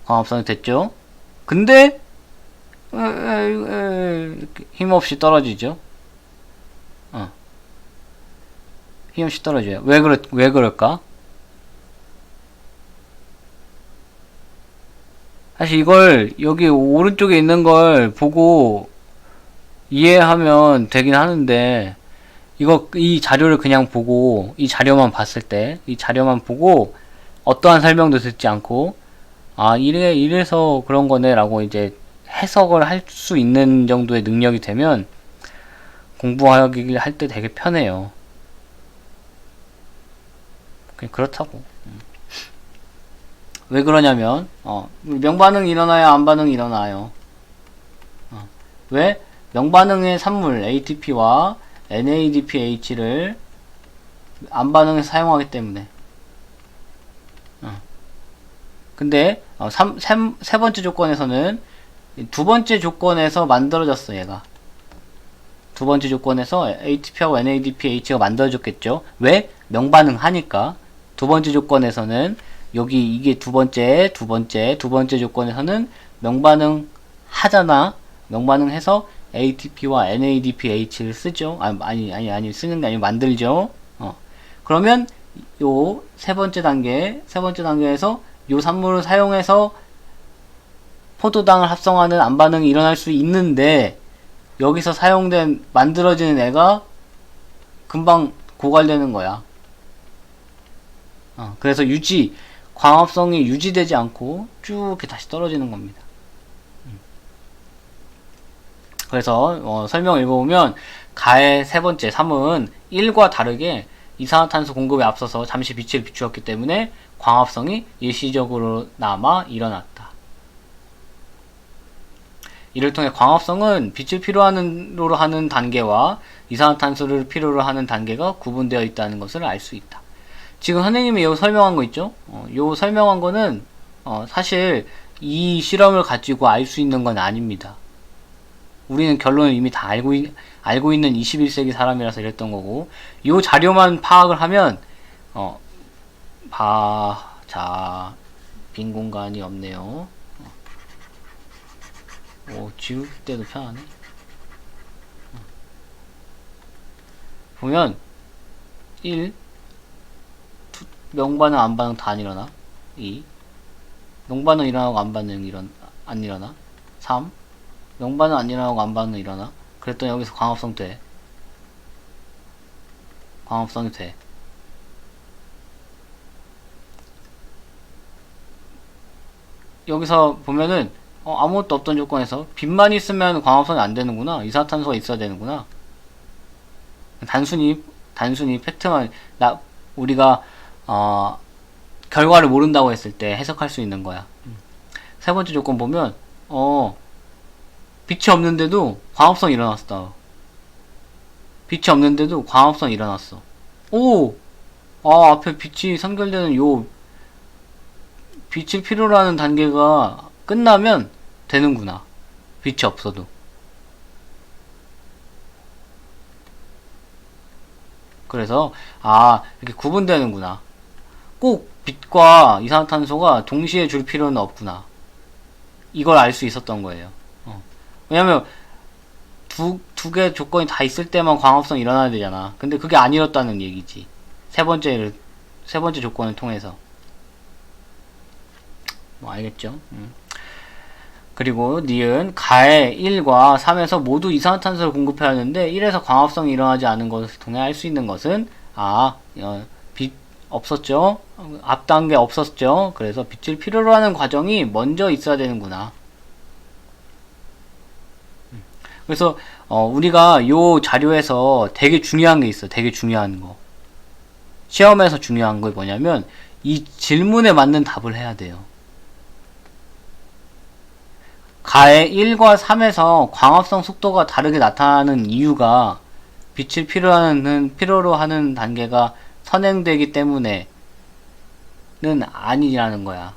광합성이 됐죠? 근데 힘없이 떨어지죠? 힘없이 떨어져요. 왜 그럴까? 사실 이걸 여기 오른쪽에 있는 걸 보고 이해하면 되긴 하는데 이 자료를 그냥 보고 이 자료만 봤을 때 이 자료만 보고 어떠한 설명도 듣지 않고 이래서 그런 거네 라고 이제 해석을 할 수 있는 정도의 능력이 되면 공부하기를 할 때 되게 편해요. 그냥 그렇다고. 왜 그러냐면 명반응이 일어나야 암반응이 일어나요. 왜? 명반응의 산물 ATP와 NADPH를 암반응에 사용하기 때문에. 근데 세 번째 조건에서는 두 번째 조건에서 만들어졌어. 얘가 두 번째 조건에서 ATP하고 NADPH가 만들어졌겠죠. 왜? 명반응 하니까. 두 번째 조건에서는 이게 두 번째 조건에서는 명반응 하잖아. 명반응 해서 ATP와 NADPH를 쓰죠. 쓰는 게 아니고 만들죠. 그러면 요 세 번째 단계에서 요 산물을 사용해서 포도당을 합성하는 암반응이 일어날 수 있는데 여기서 만들어지는 애가 금방 고갈되는 거야. 그래서 광합성이 유지되지 않고 쭉 이렇게 다시 떨어지는 겁니다. 그래서 설명 읽어보면 가의 세 번째 3은 1과 다르게 이산화탄소 공급에 앞서서 잠시 빛을 비추었기 때문에 광합성이 일시적으로나마 일어났다. 이를 통해 광합성은 빛을 필요로 하는 단계와 이산화탄소를 필요로 하는 단계가 구분되어 있다는 것을 알 수 있다. 지금 선생님이 요 설명한 거 있죠? 요 설명한 거는 사실 이 실험을 가지고 알 수 있는 건 아닙니다. 우리는 결론을 이미 다 알고 있는 21세기 사람이라서 이랬던 거고, 요 자료만 파악을 하면 자, 빈 공간이 없네요. 지울 때도 편하네. 보면 1 명반응 암반응 다 안 일어나. 2 명반응 일어나고 암반응 안 일어나. 3 명반응 안 일어나고 암반응 일어나. 그랬더니 여기서 광합성이 돼. 여기서 보면은 아무것도 없던 조건에서 빛만 있으면 광합성이 안 되는구나. 이산화탄소가 있어야 되는구나. 단순히 팩트만 우리가 결과를 모른다고 했을 때 해석할 수 있는 거야. 세 번째 조건 보면 빛이 없는데도 광합성이 일어났어. 빛이 없는데도 광합성이 일어났어. 앞에 빛이 선결되는 요 빛을 필요로 하는 단계가 끝나면 되는구나. 빛이 없어도. 그래서 이렇게 구분되는구나. 꼭 빛과 이산화탄소가 동시에 줄 필요는 없구나. 이걸 알 수 있었던 거예요. 왜냐면 두 개 조건이 다 있을 때만 광합성이 일어나야 되잖아. 근데 그게 아니었다는 얘기지. 세 번째 조건을 통해서. 알겠죠? 그리고 니은 가의 1과 3에서 모두 이산화탄소를 공급해야 하는데 1에서 광합성이 일어나지 않은 것을 통해 알 수 있는 것은 빛 없었죠? 앞 단계 없었죠? 그래서 빛을 필요로 하는 과정이 먼저 있어야 되는구나. 그래서 우리가 요 자료에서 되게 중요한 게 있어. 되게 중요한 거. 시험에서 중요한 거 뭐냐면 이 질문에 맞는 답을 해야 돼요. 가의 1과 3에서 광합성 속도가 다르게 나타나는 이유가 빛을 필요로 하는 단계가 선행되기 때문에는 아니라는 거야.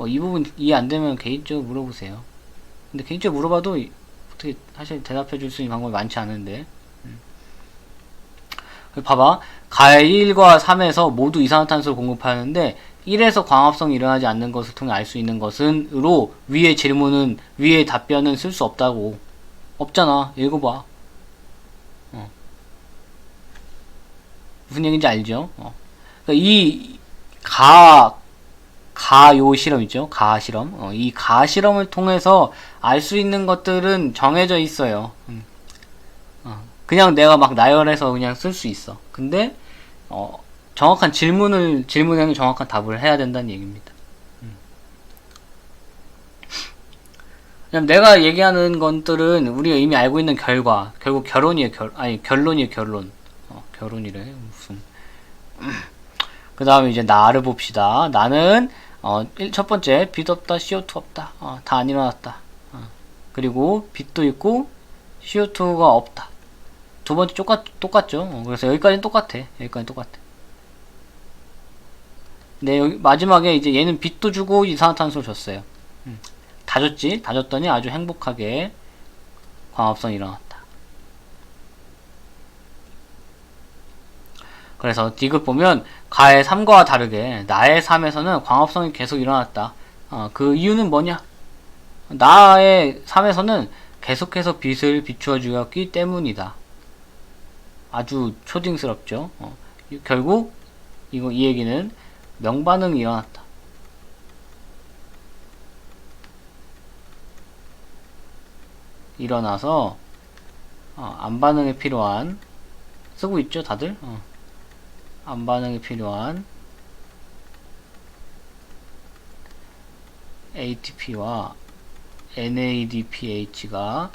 이 부분 이해 안 되면 개인적으로 물어보세요. 근데 개인적으로 물어봐도 어떻게 사실 대답해 줄 수 있는 방법이 많지 않은데. 봐봐. 가의 1과 3에서 모두 이산화탄소를 공급하는데 1에서 광합성이 일어나지 않는 것을 통해 알 수 있는 것은 으로 위의 답변은 쓸 수 없다고. 없잖아. 읽어봐. 무슨 얘기인지 알죠? 그러니까 가요 실험 있죠? 가 실험. 이 가 실험을 통해서 알 수 있는 것들은 정해져 있어요. 그냥 내가 막 나열해서 그냥 쓸 수 있어. 근데, 정확한 질문에는 정확한 답을 해야 된다는 얘기입니다. 그냥 내가 얘기하는 것들은 우리가 이미 알고 있는 결과, 결국 결론이에요, 결론. 결론이래, 무슨. 그 다음에 이제 나를 봅시다. 나는, 첫 번째, 빛 없다, CO2 없다. 다 안 일어났다. 그리고 빛도 있고, CO2가 없다. 두 번째 똑같죠? 그래서 여기까지는 똑같아. 네, 여기 마지막에 이제 얘는 빛도 주고 이산화탄소를 줬어요. 다 줬지? 다 줬더니 아주 행복하게 광합성이 일어났다. 그래서 디귿 보면 가의 3과 다르게 나의 3에서는 광합성이 계속 일어났다. 그 이유는 뭐냐? 나의 3에서는 계속해서 빛을 비추어 주었기 때문이다. 아주 초딩스럽죠. 결국 이 얘기는 명반응이 일어났다. 일어나서 안반응에 필요한 쓰고 있죠 다들? 안반응에 필요한 ATP와 NADPH가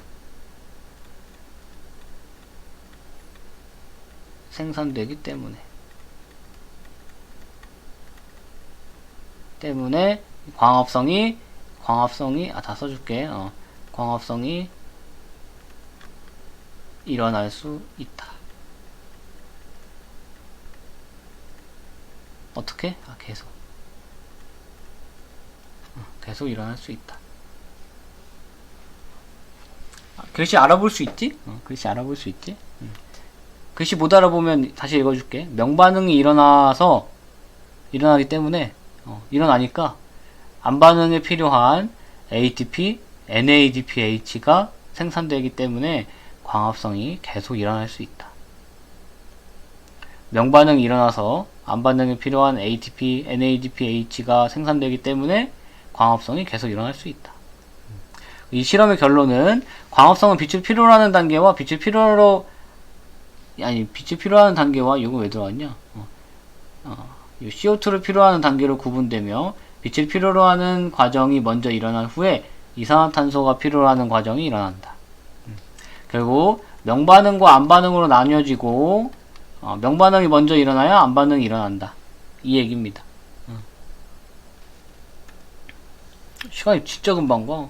생산되기 때문에 광합성이 다 써줄게. 광합성이 일어날 수 있다. 어떻게? 계속 일어날 수 있다. 글씨 알아볼 수 있지? 글씨 알아볼 수 있지? 글씨 못 알아보면 다시 읽어줄게. 명반응이 일어나기 때문에 일어나니까 안반응에 필요한 ATP, NADPH가 생산되기 때문에 광합성이 계속 일어날 수 있다. 명반응이 일어나서 안반응에 필요한 ATP, NADPH가 생산되기 때문에 광합성이 계속 일어날 수 있다. 이 실험의 결론은 광합성은 빛을 필요로 하는 단계와 빛을 필요로 하는 단계와 이거 왜 들어왔냐? CO2를 필요로 하는 단계로 구분되며 빛을 필요로 하는 과정이 먼저 일어난 후에 이산화탄소가 필요로 하는 과정이 일어난다. 결국 명반응과 안반응으로 나뉘어지고 명반응이 먼저 일어나야 안반응이 일어난다. 이 얘기입니다. 시간이 진짜 금방 가.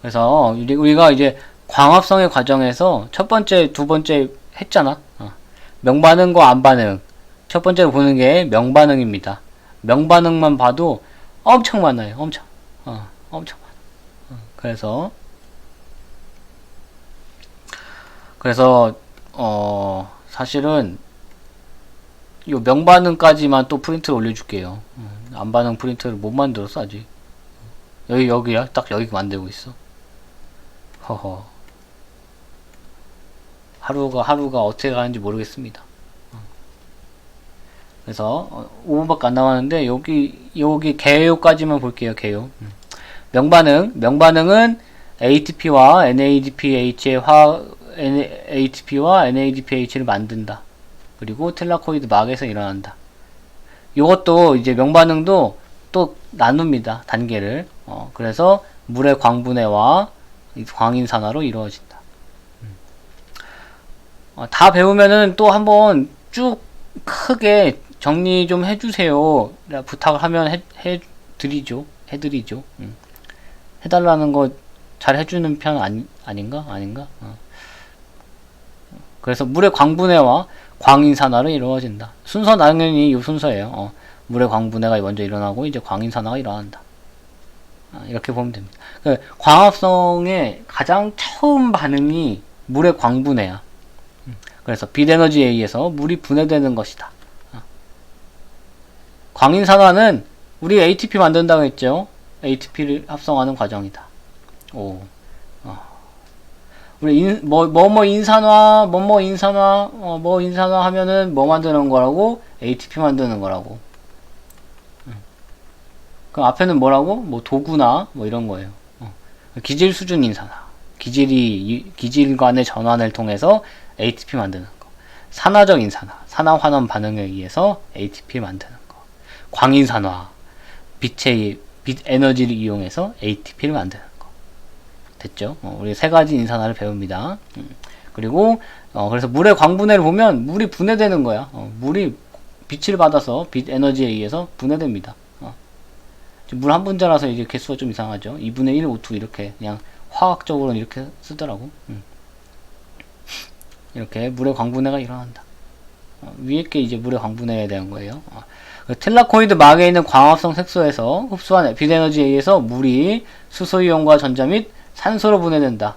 그래서 우리가 이제 광합성의 과정에서 첫 번째, 두 번째 했잖아. 명반응과 안반응. 첫 번째로 보는 게 명반응입니다. 명반응만 봐도 엄청 많아요. 엄청 많아. 그래서 사실은 요 명반응까지만 또 프린트를 올려줄게요. 안반응 프린트를 못 만들었어 아직. 여기야. 딱 여기 만들고 있어. 허허. 하루가 어떻게 가는지 모르겠습니다. 그래서 5분밖에 안 남았는데 여기 개요까지만 볼게요. 개요. 명반응은 ATP와 NADPH의 ATP와 NADPH를 만든다. 그리고 틸라코이드 막에서 일어난다. 이것도 이제 명반응도 또 나눕니다. 단계를. 그래서 물의 광분해와 광인산화로 이루어진다. 다 배우면은 또 한번 쭉 크게 정리 좀 해주세요. 부탁을 하면 해드리죠. 해달라는 거 잘 해주는 편 아닌가? 그래서 물의 광분해와 광인산화로 이루어진다. 순서 당연히 이 순서예요. 물의 광분해가 먼저 일어나고 이제 광인산화가 일어난다. 이렇게 보면 됩니다. 광합성의 가장 처음 반응이 물의 광분해야. 그래서 빛에너지에 의해서 물이 분해되는 것이다. 광인산화는 우리 ATP 만든다고 했죠. ATP를 합성하는 과정이다. 우리 인산화 하면은 뭐 만드는 거라고? ATP 만드는 거라고. 그 앞에는 뭐라고? 뭐 도구나 뭐 이런 거예요. 기질 수준 인산화. 기질 간의 전환을 통해서 ATP 만드는 거. 산화적 인산화. 산화 환원 반응에 의해서 ATP 만드는 거. 광인산화. 빛 에너지를 이용해서 ATP를 만드는 거. 됐죠? 우리 세 가지 인산화를 배웁니다. 그리고 그래서 물의 광분해를 보면 물이 분해되는 거야. 물이 빛을 받아서 빛 에너지에 의해서 분해됩니다. 물 한 분자라서 이제 개수가 좀 이상하죠. 2분의 1 O2 이렇게 그냥 화학적으로는 이렇게 쓰더라고. 이렇게 물의 광분해가 일어난다. 위에 게 이제 물의 광분해에 대한 거예요. 틸라코이드 막에 있는 광합성 색소에서 흡수한 빛에너지에 의해서 물이 수소이온과 전자 및 산소로 분해된다.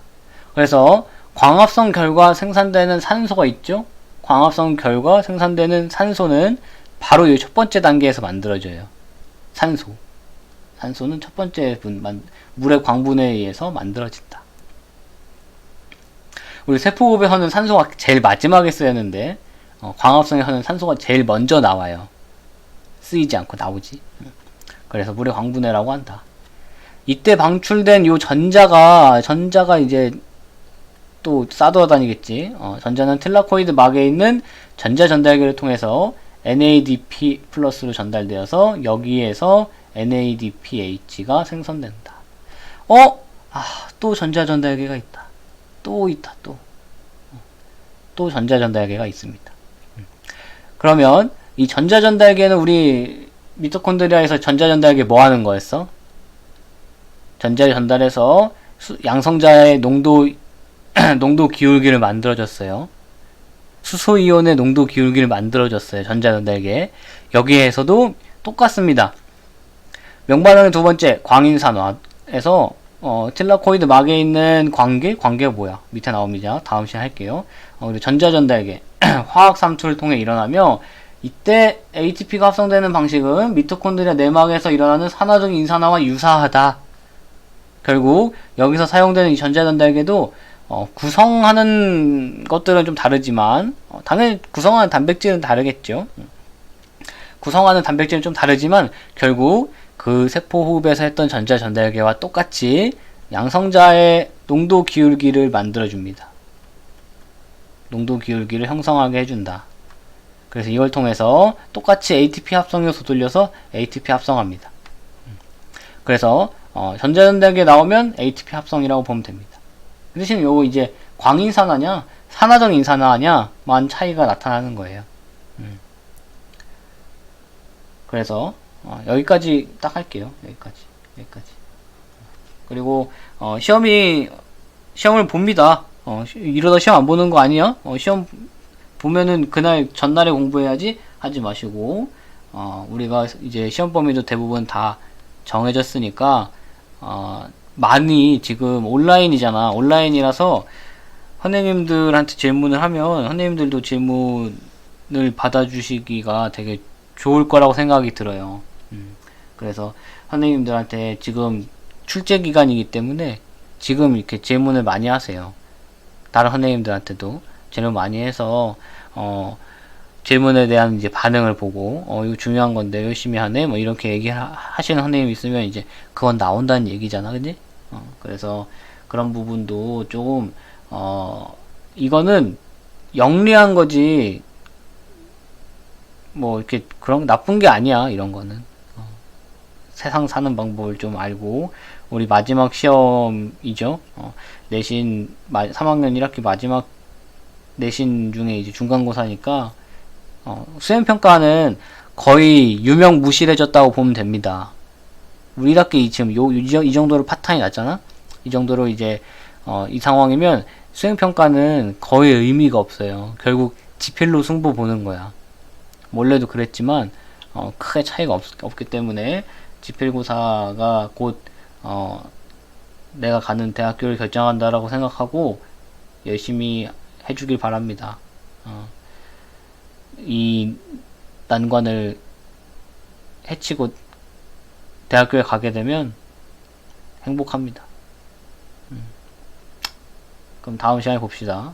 그래서 광합성 결과 생산되는 산소가 있죠. 광합성 결과 생산되는 산소는 바로 이 첫 번째 단계에서 만들어져요. 산소는 첫 번째 물의 광분해에 의해서 만들어진다. 우리 세포호흡에서는 산소가 제일 마지막에 쓰였는데 광합성에서는 산소가 제일 먼저 나와요. 쓰이지 않고 나오지. 그래서 물의 광분해라고 한다. 이때 방출된 요 전자가 이제 또 싸돌아다니겠지. 전자는 틸라코이드 막에 있는 전자 전달기를 통해서 NADP 플러스로 전달되어서 여기에서 NADPH가 생성된다. 또 전자 전달기가 있다. 또 전자 전달기가 있습니다. 그러면 이 전자 전달기에는 우리 미토콘드리아에서 전자 전달기 뭐 하는 거였어? 전자를 전달해서 양성자의 농도 기울기를 만들어줬어요. 수소이온의 농도 기울기를 만들어줬어요. 전자 전달기에. 여기에서도 똑같습니다. 명반응의 두 번째, 광인산화에서 틸라코이드 막에 있는 관계가 뭐야? 밑에 나옵니다. 다음 시간 할게요. 그리고 전자 전달계, 화학 삼투를 통해 일어나며 이때 ATP가 합성되는 방식은 미토콘드리아 내막에서 일어나는 산화적 인산화와 유사하다. 결국 여기서 사용되는 이 전자 전달계도 구성하는 것들은 좀 다르지만 당연히 구성하는 단백질은 다르겠죠. 구성하는 단백질은 좀 다르지만 결국 그 세포호흡에서 했던 전자 전달계와 똑같이 양성자의 농도 기울기를 만들어줍니다. 농도 기울기를 형성하게 해준다. 그래서 이걸 통해서 똑같이 ATP 합성효소 돌려서 ATP 합성합니다. 그래서 전자 전달계 나오면 ATP 합성이라고 보면 됩니다. 그 대신 요거 이제 광인산화냐 산화적 인산화냐만 차이가 나타나는 거예요. 그래서 여기까지 딱 할게요. 여기까지. 그리고 시험을 봅니다. 이러다 시험 안 보는 거 아니야? 시험 보면은 그날 전날에 공부해야지 하지 마시고 우리가 이제 시험 범위도 대부분 다 정해졌으니까 많이 지금 온라인이잖아. 온라인이라서 선생님들한테 질문을 하면 선생님들도 질문을 받아주시기가 되게 좋을 거라고 생각이 들어요. 그래서 선생님들한테 지금 출제 기간이기 때문에 지금 이렇게 질문을 많이 하세요. 다른 선생님들한테도 질문 많이 해서 질문에 대한 이제 반응을 보고 이거 중요한 건데 열심히 하네 뭐 이렇게 얘기하시는 선생님 있으면 이제 그건 나온다는 얘기잖아, 그지? 그래서 그런 부분도 조금 이거는 영리한 거지 뭐 이렇게 그런 나쁜 게 아니야. 이런 거는 세상 사는 방법을 좀 알고 우리 마지막 시험이죠. 내신 3학년 1학기 마지막 내신 중에 이제 중간고사니까 수행평가는 거의 유명무실해졌다고 보면 됩니다. 우리 1학기 지금 이 정도로 파탄이 났잖아? 이 정도로 이제 이 상황이면 수행평가는 거의 의미가 없어요. 결국 지필로 승부 보는 거야. 원래도 그랬지만 크게 차이가 없기 때문에 지필고사가 곧 내가 가는 대학교를 결정한다라고 생각하고 열심히 해주길 바랍니다. 이 난관을 해치고 대학교에 가게 되면 행복합니다. 그럼 다음 시간에 봅시다.